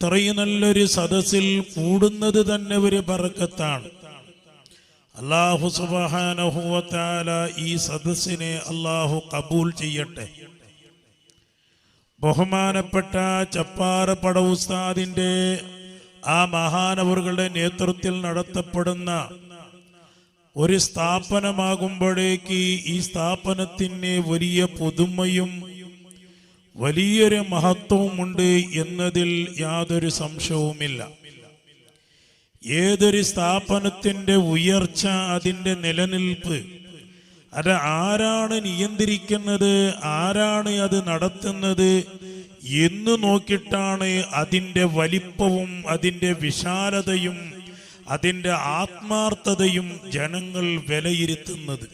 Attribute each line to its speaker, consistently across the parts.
Speaker 1: ഇത്രയും നല്ലൊരു സദസ്സിൽ കൂടുന്നത് തന്നെ ഒരു ബർക്കത്താണ്. അല്ലാഹു സുബ്ഹാനഹു വ തആല ഈ സദസ്സിനെ അല്ലാഹു ഖബൂൽ ചെയ്യട്ടെ. ബഹുമാനപ്പെട്ട ചപ്പാറപ്പട ഉസ്താദിന്റെ ആ മഹാനവറുകളുടെ നേതൃത്വത്തിൽ നടത്തപ്പെടുന്ന ഒരു സ്ഥാപനമാകുമ്പോഴേക്ക് ഈ സ്ഥാപനത്തിന് വലിയ പുതുമയും വലിയൊരു മഹത്വവുമുണ്ട് എന്നതിൽ യാതൊരു സംശയവുമില്ല. ഏതൊരു സ്ഥാപനത്തിന്റെ ഉയർച്ച, അതിൻ്റെ നിലനിൽപ്പ്, അത് ആരാണ് നിയന്ത്രിക്കുന്നത്, ആരാണ് അത് നടത്തുന്നത് എന്ന് നോക്കിയിട്ടാണ് അതിൻ്റെ വലിപ്പവും അതിൻ്റെ വിശാലതയും അതിൻ്റെ ആത്മാർത്ഥതയും ജനങ്ങൾ വിലയിരുത്തുന്നത്.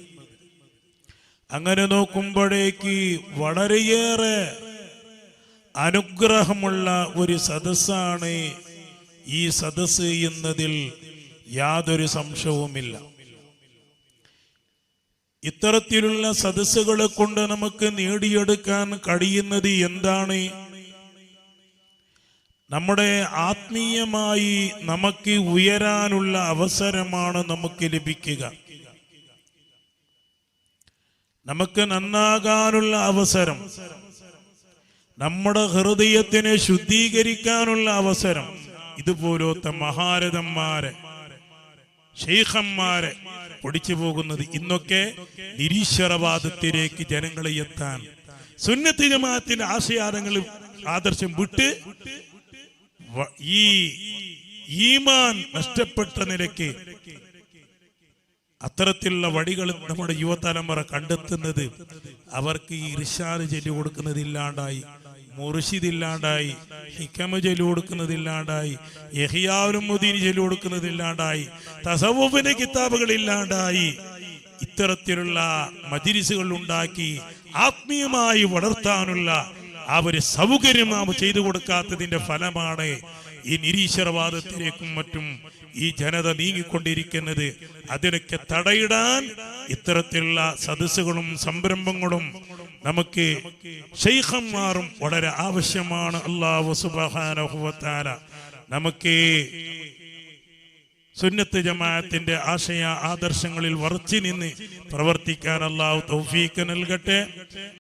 Speaker 1: അങ്ങനെ നോക്കുമ്പോഴേക്ക് വളരെയേറെ അനുഗ്രഹമുള്ള ഒരു സദസ്സാണ് ഈ സദസ്സ് എന്നതിൽ യാതൊരു സംശയവുമില്ല. ഇത്തരത്തിലുള്ള സദസ്സുകളെ കൊണ്ട് നമുക്ക് നേടിയെടുക്കാൻ കഴിയുന്നത് എന്താണ്? നമ്മുടെ ആത്മീയമായി നമുക്ക് ഉയരാനുള്ള അവസരമാണ് നമുക്ക് ലഭിക്കുക. നമുക്ക് നന്നാകാനുള്ള അവസരം, നമ്മുടെ ഹൃദയത്തിനെ ശുദ്ധീകരിക്കാനുള്ള അവസരം. ഇതുപോലത്തെ മഹാരഥന്മാരെ, ശൈഖന്മാരെ പൊടിച്ചു പോകുന്നത് ഇന്നൊക്കെ നിരീശ്വരവാദത്തിലേക്ക് ജനങ്ങളെ എത്താൻ, സുന്നത്ത് ജമാഅത്തിന്റെ ആദർശം വിട്ട് ഈ ഈമാൻ നഷ്ടപ്പെട്ട നിലയ്ക്ക് അത്തരത്തിലുള്ള വഴികൾ നമ്മുടെ യുവതലമുറ കണ്ടെത്തുന്നത്. അവർക്ക് ഈ ഇർശാദ് ചൊല്ലി കൊടുക്കുന്നതില്ലാണ്ടായി, മുർഷിദ് ഇല്ലാണ്ടായി, ഹിക്കമ ചൊല്ലി കൊടുക്കുന്നതില്ലാണ്ടായി, യഹ്യാഉൽമുദീൻ ചൊല്ലി കൊടുക്കുന്നതില്ലാണ്ടായി, തസവ്വുഫിന്റെ കിതാബുകൾ ഇല്ലാണ്ടായി. ഇത്തരത്തിലുള്ള മജ്‌ലിസുകൾ ഉണ്ടാക്കി ആത്മീയമായി വളർത്താനുള്ള ആ ഒരു സൗകര്യം നാം ചെയ്തു കൊടുക്കാത്തതിന്റെ ഫലമാണ് ഈ നിരീശ്വരവാദത്തിലേക്കും മറ്റും ഈ ജനത നീങ്ങിക്കൊണ്ടിരിക്കുന്നത്. അതിനൊക്കെ തടയിടാൻ ഇത്തരത്തിലുള്ള സദസ്സുകളും സംരംഭങ്ങളും നമുക്ക് ശൈഖന്മാരും വളരെ ആവശ്യമാണ്. അല്ലാഹു സുബ്ഹാനഹു വ തആല നമുക്ക് സുന്നത്ത് ജമാഅത്തിന്റെ ആശയ ആദർശങ്ങളിൽ ഉറച്ചു നിന്ന് പ്രവർത്തിക്കാൻ അല്ലാഹു തൗഫീഖ് നൽകട്ടെ.